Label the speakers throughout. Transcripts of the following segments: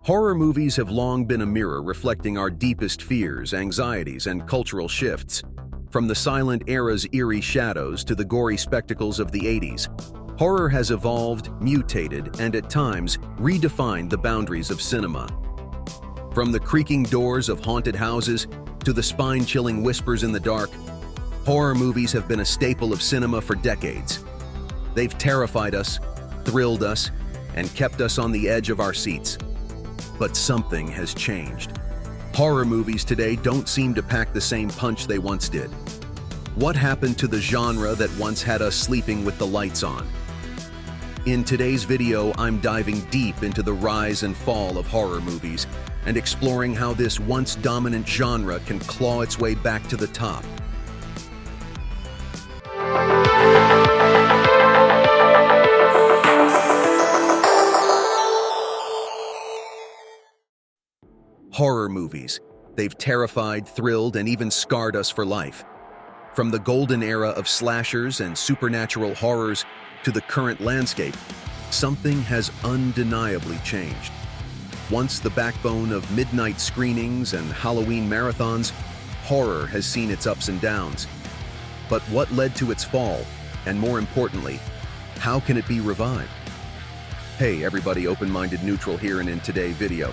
Speaker 1: Horror movies have long been a mirror reflecting our deepest fears, anxieties, and cultural shifts. From the silent era's eerie shadows to the gory spectacles of the 80s, horror has evolved, mutated, and at times redefined the boundaries of cinema. From the creaking doors of haunted houses to the spine-chilling whispers in the dark, horror movies have been a staple of cinema for decades. They've terrified us, thrilled us, and kept us on the edge of our seats. But something has changed. Horror movies today don't seem to pack the same punch they once did. What happened to the genre that once had us sleeping with the lights on? In today's video, I'm diving deep into the rise and fall of horror movies and exploring how this once dominant genre can claw its way back to the top. Horror movies. They've terrified, thrilled, and even scarred us for life. From the golden era of slashers and supernatural horrors to the current landscape, something has undeniably changed. Once the backbone of midnight screenings and Halloween marathons, horror has seen its ups and downs. But what led to its fall? And more importantly, how can it be revived? Hey everybody, open-minded neutral here, and in today's video,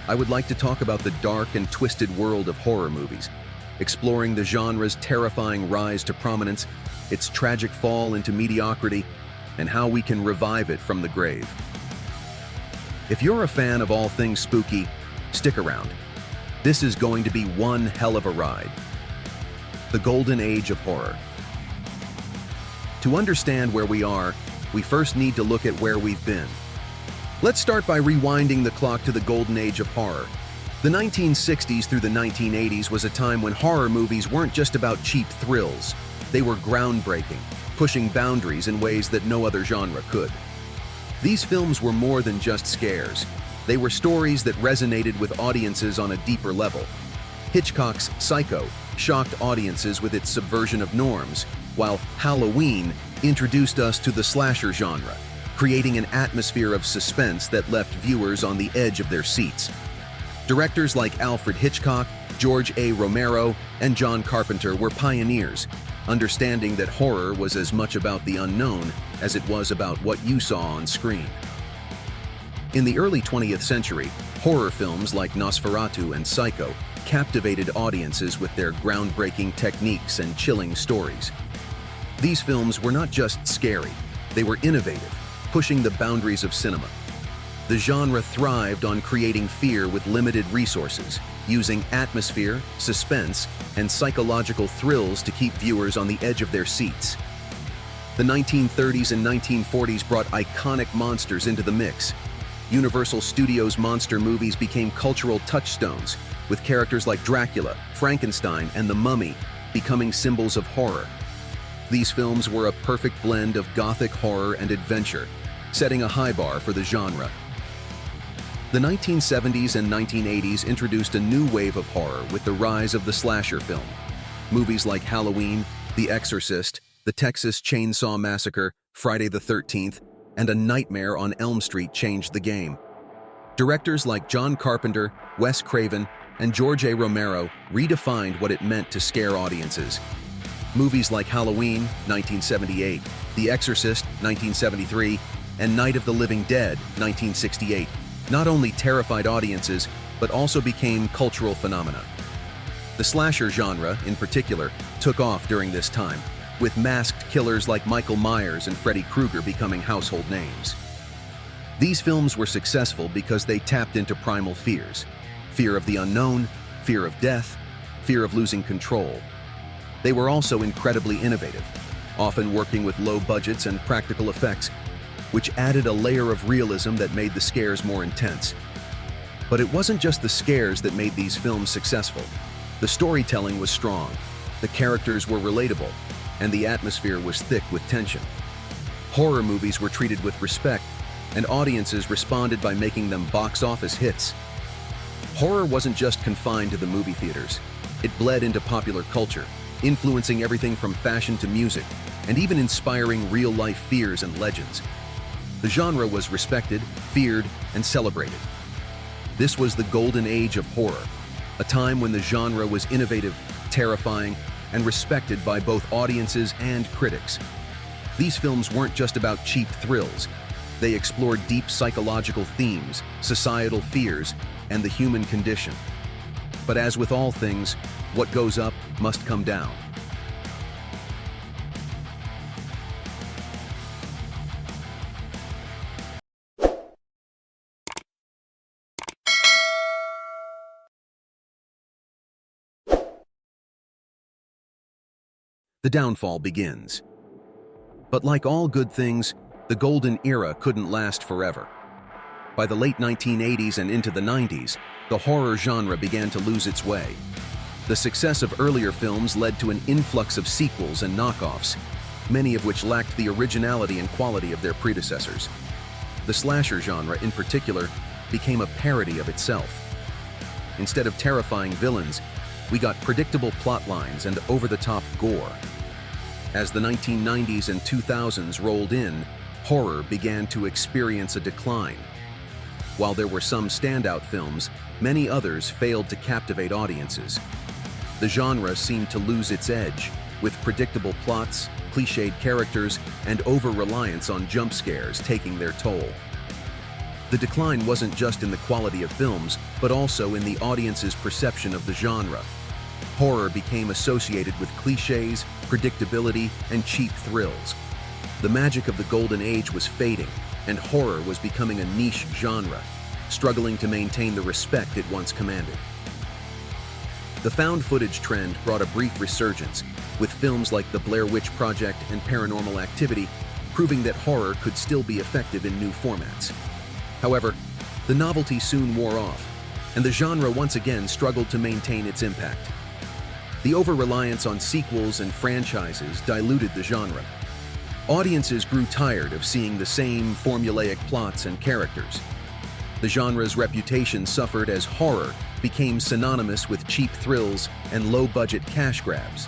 Speaker 1: I would like to talk about the dark and twisted world of horror movies, exploring the genre's terrifying rise to prominence, its tragic fall into mediocrity, and how we can revive it from the grave. If you're a fan of all things spooky, stick around. This is going to be one hell of a ride. The Golden Age of Horror. To understand where we are, we first need to look at where we've been. Let's start by rewinding the clock to the Golden Age of Horror. The 1960s through the 1980s was a time when horror movies weren't just about cheap thrills. They were groundbreaking, pushing boundaries in ways that no other genre could. These films were more than just scares. They were stories that resonated with audiences on a deeper level. Hitchcock's Psycho shocked audiences with its subversion of norms, while Halloween introduced us to the slasher genre, creating an atmosphere of suspense that left viewers on the edge of their seats. Directors like Alfred Hitchcock, George A. Romero, and John Carpenter were pioneers, understanding that horror was as much about the unknown as it was about what you saw on screen. In the early 20th century, horror films like Nosferatu and Psycho captivated audiences with their groundbreaking techniques and chilling stories. These films were not just scary, they were innovative, pushing the boundaries of cinema. The genre thrived on creating fear with limited resources, using atmosphere, suspense, and psychological thrills to keep viewers on the edge of their seats. The 1930s and 1940s brought iconic monsters into the mix. Universal Studios' monster movies became cultural touchstones, with characters like Dracula, Frankenstein, and the Mummy becoming symbols of horror. These films were a perfect blend of gothic horror and adventure, setting a high bar for the genre. The 1970s and 1980s introduced a new wave of horror with the rise of the slasher film. Movies like Halloween, The Exorcist, The Texas Chainsaw Massacre, Friday the 13th, and A Nightmare on Elm Street changed the game. Directors like John Carpenter, Wes Craven, and George A. Romero redefined what it meant to scare audiences. Movies like Halloween, 1978, The Exorcist, 1973, and Night of the Living Dead, 1968, not only terrified audiences, but also became cultural phenomena. The slasher genre, in particular, took off during this time, with masked killers like Michael Myers and Freddy Krueger becoming household names. These films were successful because they tapped into primal fears: fear of the unknown, fear of death, fear of losing control. They were also incredibly innovative, often working with low budgets and practical effects, which added a layer of realism that made the scares more intense. But it wasn't just the scares that made these films successful. The storytelling was strong, the characters were relatable, and the atmosphere was thick with tension. Horror movies were treated with respect, and audiences responded by making them box office hits. Horror wasn't just confined to the movie theaters. It bled into popular culture, influencing everything from fashion to music, and even inspiring real-life fears and legends. The genre was respected, feared, and celebrated. This was the golden age of horror, a time when the genre was innovative, terrifying, and respected by both audiences and critics. These films weren't just about cheap thrills. They explored deep psychological themes, societal fears, and the human condition. But as with all things, what goes up must come down. The downfall begins. But like all good things, the golden era couldn't last forever. By the late 1980s and into the 90s, the horror genre began to lose its way. The success of earlier films led to an influx of sequels and knockoffs, many of which lacked the originality and quality of their predecessors. The slasher genre, in particular, became a parody of itself. Instead of terrifying villains, we got predictable plot lines and over-the-top gore. As the 1990s and 2000s rolled in, horror began to experience a decline. While there were some standout films, many others failed to captivate audiences. The genre seemed to lose its edge, with predictable plots, cliched characters, and over-reliance on jump scares taking their toll. The decline wasn't just in the quality of films, but also in the audience's perception of the genre. Horror became associated with cliches, predictability, and cheap thrills. The magic of the golden age was fading, and horror was becoming a niche genre, struggling to maintain the respect it once commanded. The found footage trend brought a brief resurgence, with films like The Blair Witch Project and Paranormal Activity proving that horror could still be effective in new formats. However, the novelty soon wore off, and the genre once again struggled to maintain its impact. The over-reliance on sequels and franchises diluted the genre. Audiences grew tired of seeing the same formulaic plots and characters. The genre's reputation suffered as horror became synonymous with cheap thrills and low-budget cash grabs.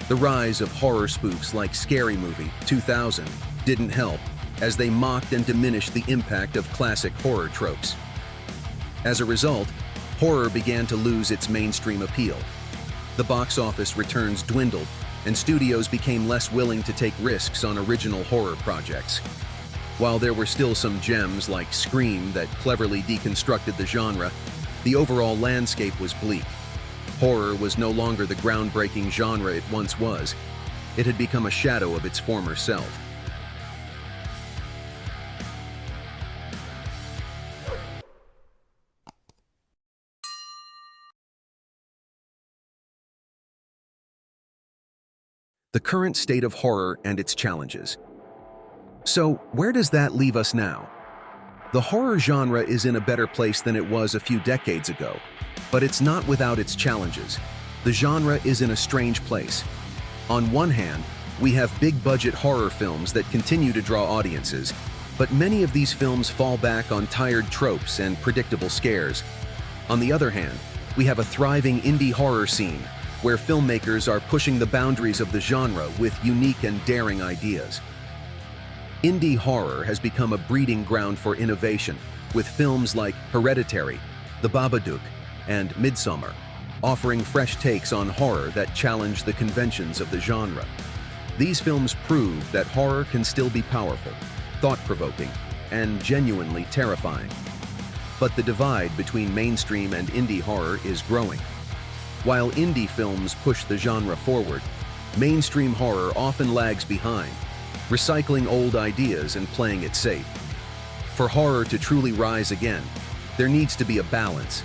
Speaker 1: The rise of horror spoofs like Scary Movie 2000 didn't help, as they mocked and diminished the impact of classic horror tropes. As a result, horror began to lose its mainstream appeal. The box office returns dwindled, and studios became less willing to take risks on original horror projects. While there were still some gems like Scream that cleverly deconstructed the genre, the overall landscape was bleak. Horror was no longer the groundbreaking genre it once was. It had become a shadow of its former self. The current state of horror and its challenges. So, where does that leave us now? The horror genre is in a better place than it was a few decades ago, but it's not without its challenges. The genre is in a strange place. On one hand, we have big-budget horror films that continue to draw audiences, but many of these films fall back on tired tropes and predictable scares. On the other hand, we have a thriving indie horror scene, where filmmakers are pushing the boundaries of the genre with unique and daring ideas. Indie horror has become a breeding ground for innovation, with films like Hereditary, The Babadook, and Midsommar, offering fresh takes on horror that challenge the conventions of the genre. These films prove that horror can still be powerful, thought-provoking, and genuinely terrifying. But the divide between mainstream and indie horror is growing. While indie films push the genre forward, mainstream horror often lags behind, recycling old ideas and playing it safe. For horror to truly rise again, there needs to be a balance,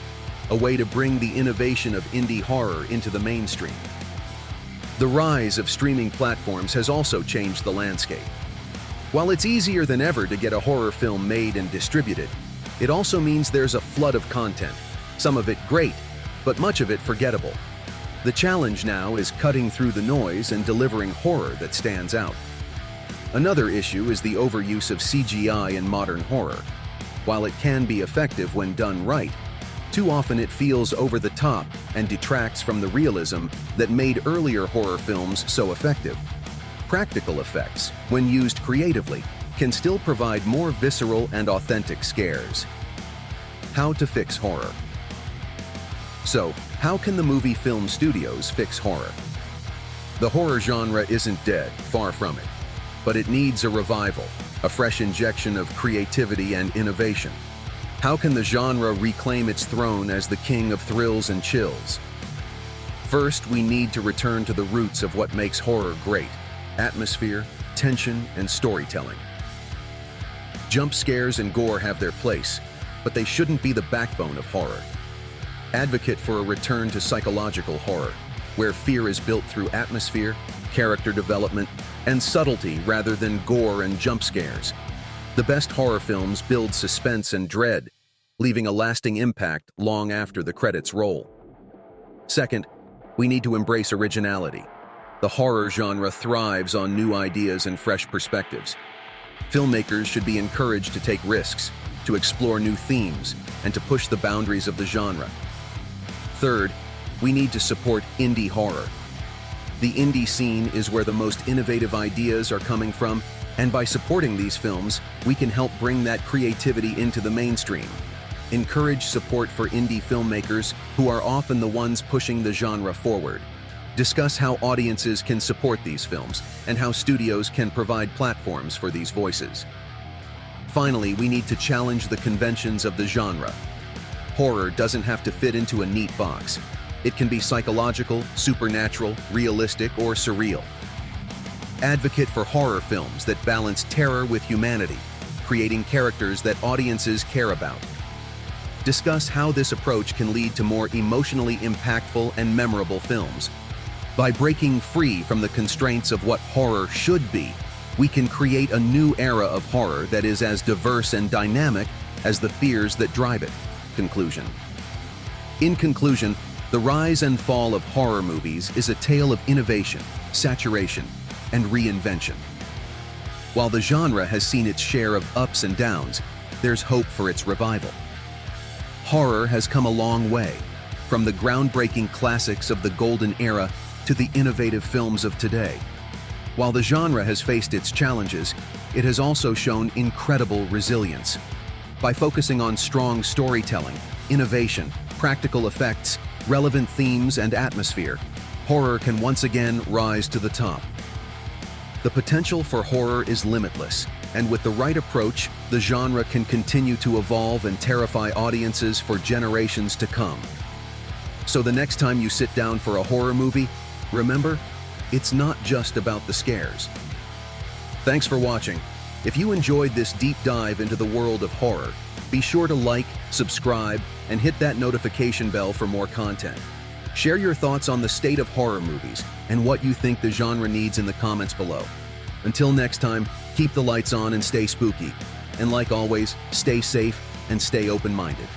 Speaker 1: a way to bring the innovation of indie horror into the mainstream. The rise of streaming platforms has also changed the landscape. While it's easier than ever to get a horror film made and distributed, it also means there's a flood of content, some of it great, but much of it forgettable. The challenge now is cutting through the noise and delivering horror that stands out. Another issue is the overuse of CGI in modern horror. While it can be effective when done right, too often it feels over the top and detracts from the realism that made earlier horror films so effective. Practical effects, when used creatively, can still provide more visceral and authentic scares. How to fix horror. So, how can the movie film studios fix horror? The horror genre isn't dead, far from it. But it needs a revival, a fresh injection of creativity and innovation. How can the genre reclaim its throne as the king of thrills and chills? First, we need to return to the roots of what makes horror great: atmosphere, tension, and storytelling. Jump scares and gore have their place, but they shouldn't be the backbone of horror. Advocate for a return to psychological horror, where fear is built through atmosphere, character development, and subtlety rather than gore and jump scares. The best horror films build suspense and dread, leaving a lasting impact long after the credits roll. Second, we need to embrace originality. The horror genre thrives on new ideas and fresh perspectives. Filmmakers should be encouraged to take risks, to explore new themes, and to push the boundaries of the genre. Third, we need to support indie horror. The indie scene is where the most innovative ideas are coming from, and by supporting these films, we can help bring that creativity into the mainstream. Encourage support for indie filmmakers who are often the ones pushing the genre forward. Discuss how audiences can support these films and how studios can provide platforms for these voices. Finally, we need to challenge the conventions of the genre. Horror doesn't have to fit into a neat box. It can be psychological, supernatural, realistic, or surreal. Advocate for horror films that balance terror with humanity, creating characters that audiences care about. Discuss how this approach can lead to more emotionally impactful and memorable films. By breaking free from the constraints of what horror should be, we can create a new era of horror that is as diverse and dynamic as the fears that drive it. Conclusion. In conclusion, the rise and fall of horror movies is a tale of innovation, saturation, and reinvention. While the genre has seen its share of ups and downs, there's hope for its revival. Horror has come a long way, from the groundbreaking classics of the golden era to the innovative films of today. While the genre has faced its challenges, it has also shown incredible resilience. By focusing on strong storytelling, innovation, practical effects, relevant themes, and atmosphere, horror can once again rise to the top. The potential for horror is limitless, and with the right approach, the genre can continue to evolve and terrify audiences for generations to come. So the next time you sit down for a horror movie, remember, it's not just about the scares. Thanks for watching. If you enjoyed this deep dive into the world of horror, be sure to like, subscribe, and hit that notification bell for more content. Share your thoughts on the state of horror movies and what you think the genre needs in the comments below. Until next time, keep the lights on and stay spooky. And like always, stay safe and stay open-minded.